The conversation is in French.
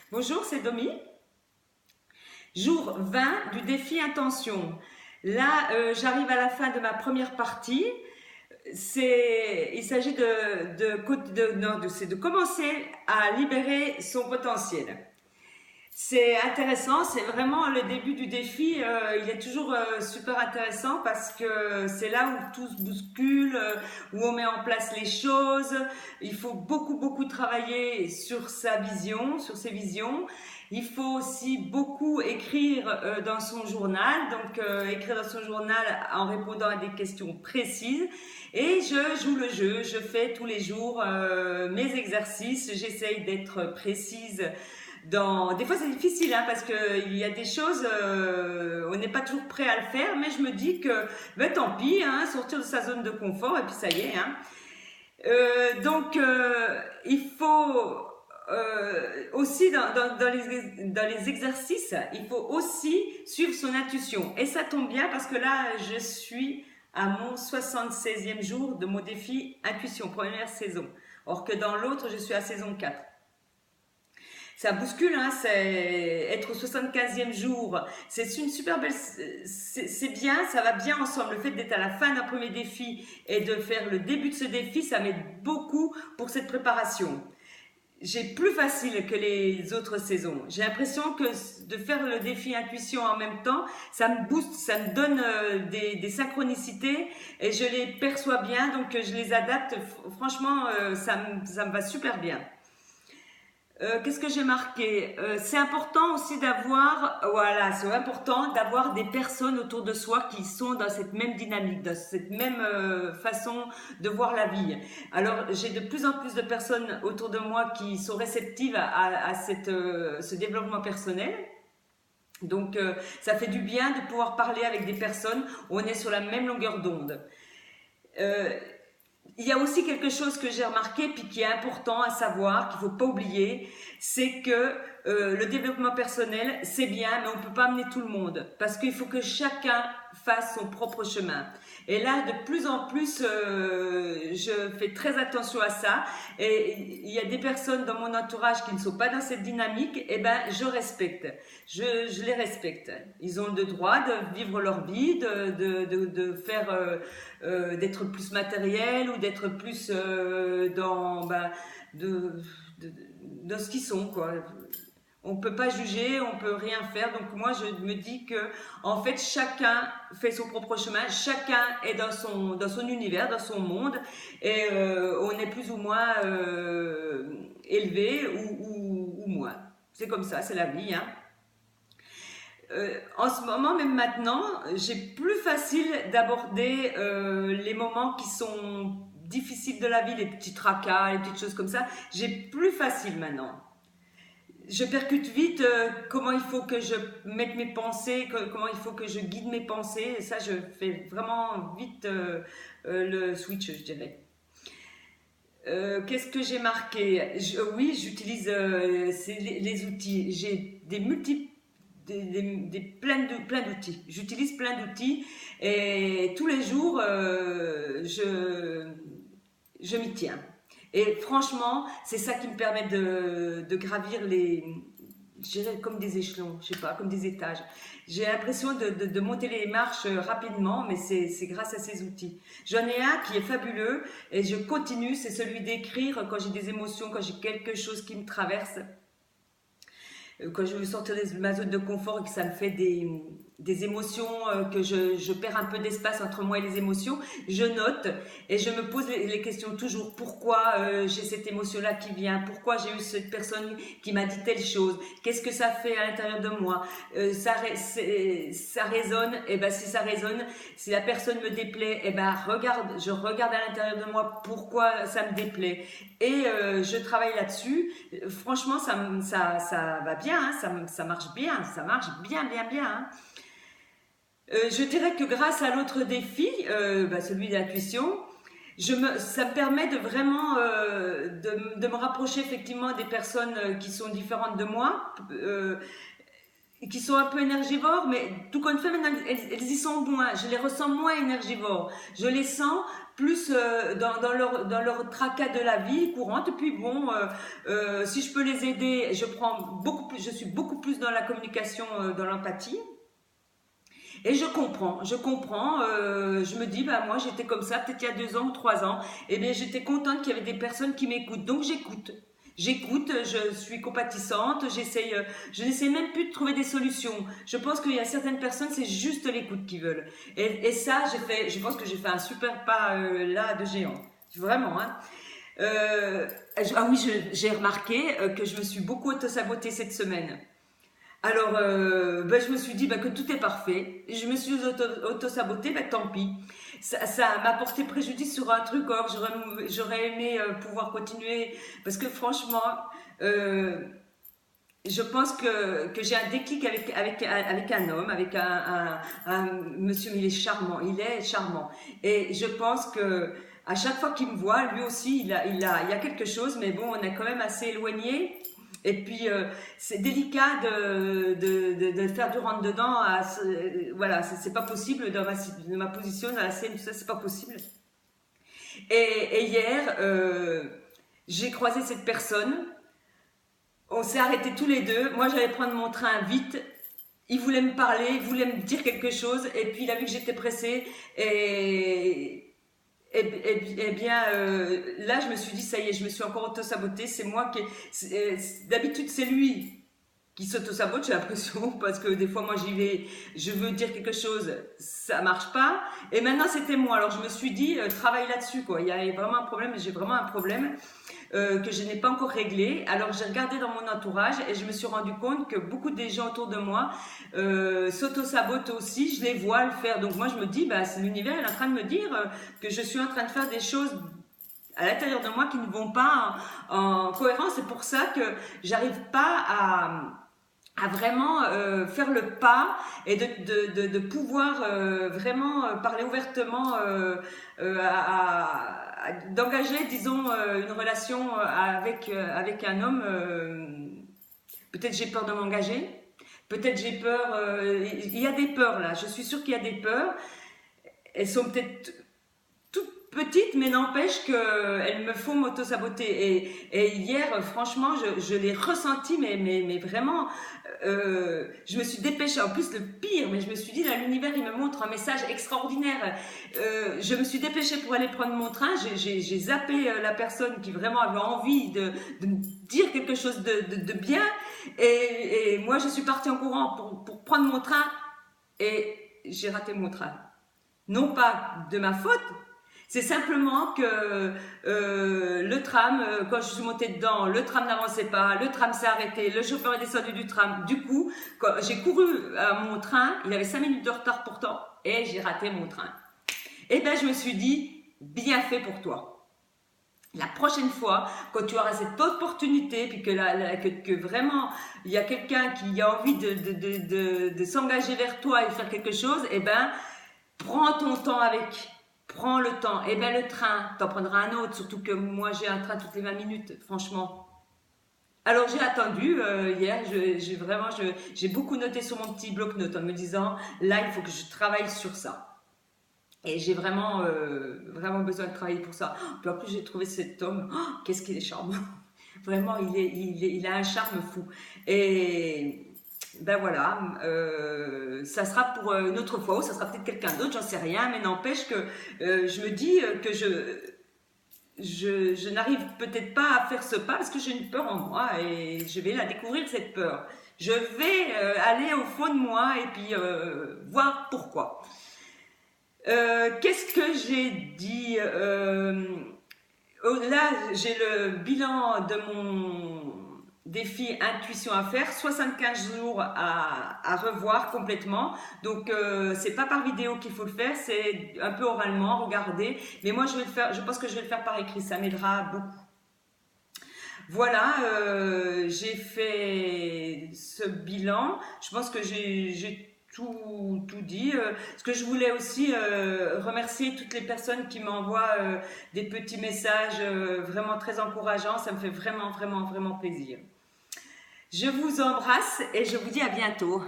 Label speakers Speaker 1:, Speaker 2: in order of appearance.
Speaker 1: Bonjour, c'est Domi. Jour 20 du défi intention. Là, j'arrive à la fin de ma première partie. Il s'agit de commencer à libérer son potentiel. C'est intéressant, c'est vraiment le début du défi. Il est toujours super intéressant parce que c'est là où tout se bouscule, où on met en place les choses. Il faut beaucoup travailler sur sa vision, sur ses visions. Il faut aussi beaucoup écrire dans son journal, donc écrire dans son journal en répondant à des questions précises. Et je joue le jeu, je fais tous les jours mes exercices, j'essaye d'être précise des fois c'est difficile hein, parce qu'il y a des choses, on n'est pas toujours prêt à le faire, mais je me dis que ben, tant pis, hein, sortir de sa zone de confort et puis ça y est. Hein. Il faut aussi dans les exercices, il faut aussi suivre son intuition. Et ça tombe bien parce que là, je suis à mon 76e jour de mon défi intuition, première saison. Or que dans l'autre, je suis à saison 4. Ça bouscule, hein, c'est être au 75e jour. C'est une super belle, c'est bien, ça va bien ensemble. Le fait d'être à la fin d'un premier défi et de faire le début de ce défi, ça m'aide beaucoup pour cette préparation. J'ai plus facile que les autres saisons. J'ai l'impression que de faire le défi intuition en même temps, ça me booste, ça me donne des synchronicités et je les perçois bien, donc je les adapte. Franchement, ça me va super bien. Qu'est-ce que j'ai marqué? C'est important aussi c'est important d'avoir des personnes autour de soi qui sont dans cette même dynamique, dans cette même façon de voir la vie. Alors, j'ai de plus en plus de personnes autour de moi qui sont réceptives à ce développement personnel. Donc, ça fait du bien de pouvoir parler avec des personnes où on est sur la même longueur d'onde. Euh, il y a aussi quelque chose que j'ai remarqué puis qui est important à savoir, qu'il ne faut pas oublier, c'est que le développement personnel, c'est bien, mais on ne peut pas amener tout le monde parce qu'il faut que chacun fasse son propre chemin. Et là, de plus en plus, je fais très attention à ça. Et il y a des personnes dans mon entourage qui ne sont pas dans cette dynamique, et ben je respecte. Je les respecte. Ils ont le droit de vivre leur vie, de faire, d'être plus matériel ou d'être plus de, dans ce qu'ils sont, quoi. On peut pas juger, on peut rien faire. Donc moi, je me dis que en fait, chacun fait son propre chemin, chacun est dans son univers, dans son monde, et on est plus ou moins élevé ou moins. C'est comme ça, c'est la vie. Hein. En ce moment, même maintenant, j'ai plus facile d'aborder les moments qui sont difficiles de la vie, les petits tracas, les petites choses comme ça. J'ai plus facile maintenant. Je percute vite comment il faut que je mette mes pensées, comment il faut que je guide mes pensées. Et ça, je fais vraiment vite le switch, je dirais. Qu'est-ce que j'ai marqué? Oui, j'utilise les outils. J'ai des multiples plein d'outils. J'utilise plein d'outils et tous les jours, je m'y tiens. Et franchement, c'est ça qui me permet de gravir je dirais comme des échelons, je sais pas, comme des étages. J'ai l'impression de monter les marches rapidement, mais c'est grâce à ces outils. J'en ai un qui est fabuleux et je continue, c'est celui d'écrire quand j'ai des émotions, quand j'ai quelque chose qui me traverse. Quand je veux sortir de ma zone de confort et que ça me fait des émotions, que je perds un peu d'espace entre moi et les émotions, je note et je me pose les questions toujours. Pourquoi j'ai cette émotion-là qui vient? Pourquoi j'ai eu cette personne qui m'a dit telle chose? Qu'est-ce que ça fait à l'intérieur de moi? Ça résonne, et ben si ça résonne, si la personne me déplaît, et ben je regarde à l'intérieur de moi pourquoi ça me déplaît et je travaille là-dessus. Franchement, ça va bien, hein, ça marche bien, ça marche bien. Hein. Je dirais que grâce à l'autre défi, celui de l'intuition, ça me permet de vraiment de me rapprocher effectivement des personnes qui sont différentes de moi. qui sont un peu énergivores, mais tout comme fait, maintenant, elles y sont moins. Je les ressens moins énergivores. Je les sens plus dans leur tracas de la vie courante. Et puis bon, si je peux les aider, je suis beaucoup plus dans la communication, dans l'empathie. Et je comprends, je me dis, bah moi j'étais comme ça peut-être il y a 2 ans ou 3 ans, et bien j'étais contente qu'il y avait des personnes qui m'écoutent, donc j'écoute. J'écoute, je suis compatissante, je n'essaie même plus de trouver des solutions. Je pense qu'il y a certaines personnes, c'est juste l'écoute qu'ils veulent. Et ça, je pense que j'ai fait un super pas là de géant. Vraiment, hein. Ah oui, j'ai remarqué que je me suis beaucoup auto-sabotée cette semaine. Alors, ben, je me suis dit ben, que tout est parfait. Je me suis auto-sabotée, ben, tant pis. Ça m'a porté préjudice sur un truc, or j'aurais aimé pouvoir continuer. Parce que franchement, euh, je pense que j'ai un déclic avec un homme, avec un monsieur, il est charmant, il est charmant. Et je pense que à chaque fois qu'il me voit, lui aussi, il a quelque chose, mais bon, on est quand même assez éloigné. Et puis, c'est délicat de faire du rentre-dedans. Voilà, c'est pas possible de ma position, dans la scène, tout ça, c'est pas possible. Et hier, j'ai croisé cette personne. On s'est arrêtés tous les deux. Moi, j'allais prendre mon train vite. Il voulait me parler, il voulait me dire quelque chose. Et puis, il a vu que j'étais pressée. Et bien, là, je me suis dit, ça y est, je me suis encore auto-sabotée. C'est moi qui. D'habitude, c'est lui qui s'auto-sabote, j'ai l'impression, parce que des fois, moi, j'y vais, je veux dire quelque chose, ça marche pas. Et maintenant, c'était moi. Alors, je me suis dit, travaille là-dessus, quoi. Il y a vraiment un problème, j'ai vraiment un problème que je n'ai pas encore réglé. Alors, j'ai regardé dans mon entourage et je me suis rendu compte que beaucoup des gens autour de moi s'auto-sabotent aussi. Je les vois le faire. Donc, moi, je me dis, bah, c'est l'univers, il est en train de me dire que je suis en train de faire des choses à l'intérieur de moi qui ne vont pas en cohérence. C'est pour ça que j'arrive pas à vraiment faire le pas et de pouvoir vraiment parler ouvertement, d'engager, disons, une relation avec un homme. Peut-être j'ai peur de m'engager, peut-être j'ai peur, il y a des peurs là, je suis sûre qu'il y a des peurs, elles sont peut-être petite, mais n'empêche qu'elle me faut m'auto-saboter. Et hier, franchement, je l'ai ressenti, mais vraiment, je me suis dépêchée. En plus, le pire, mais je me suis dit, là, l'univers, il me montre un message extraordinaire. Je me suis dépêchée pour aller prendre mon train. J'ai zappé la personne qui vraiment avait envie de me dire quelque chose de bien. Et moi, je suis partie en courant pour prendre mon train et j'ai raté mon train. Non pas de ma faute, c'est simplement que le tram, quand je suis montée dedans, le tram n'avançait pas, le tram s'est arrêté, le chauffeur est descendu du tram. Du coup, quand j'ai couru à mon train, il avait 5 minutes de retard pourtant, et j'ai raté mon train. Et bien, je me suis dit, bien fait pour toi. La prochaine fois, quand tu auras cette opportunité, puis que vraiment il y a quelqu'un qui a envie de s'engager vers toi et faire quelque chose, eh ben, prends ton temps avec. Prends le temps. Eh bien, le train, t'en prendras un autre. Surtout que moi, j'ai un train toutes les 20 minutes, franchement. Alors, j'ai attendu hier. J'ai beaucoup noté sur mon petit bloc-notes en me disant, là, il faut que je travaille sur ça. Et j'ai vraiment besoin de travailler pour ça. Puis en plus, j'ai trouvé cet homme. Oh, qu'est-ce qu'il est charmant. Vraiment, il a un charme fou. Et ben voilà, ça sera pour une autre fois, ou ça sera peut-être quelqu'un d'autre, j'en sais rien, mais n'empêche que je me dis que je n'arrive peut-être pas à faire ce pas parce que j'ai une peur en moi et je vais la découvrir, cette peur. Je vais aller au fond de moi et puis voir pourquoi. Qu'est-ce que j'ai dit là, j'ai le bilan de mon défi intuition à faire, 75 jours à revoir complètement. Donc c'est pas par vidéo qu'il faut le faire, c'est un peu oralement, regarder. Mais moi je vais le faire, je pense que je vais le faire par écrit, ça m'aidera beaucoup. Voilà, j'ai fait ce bilan. Je pense que j'ai tout dit. Ce que je voulais aussi remercier toutes les personnes qui m'envoient des petits messages vraiment très encourageants. Ça me fait vraiment plaisir. Je vous embrasse et je vous dis à bientôt.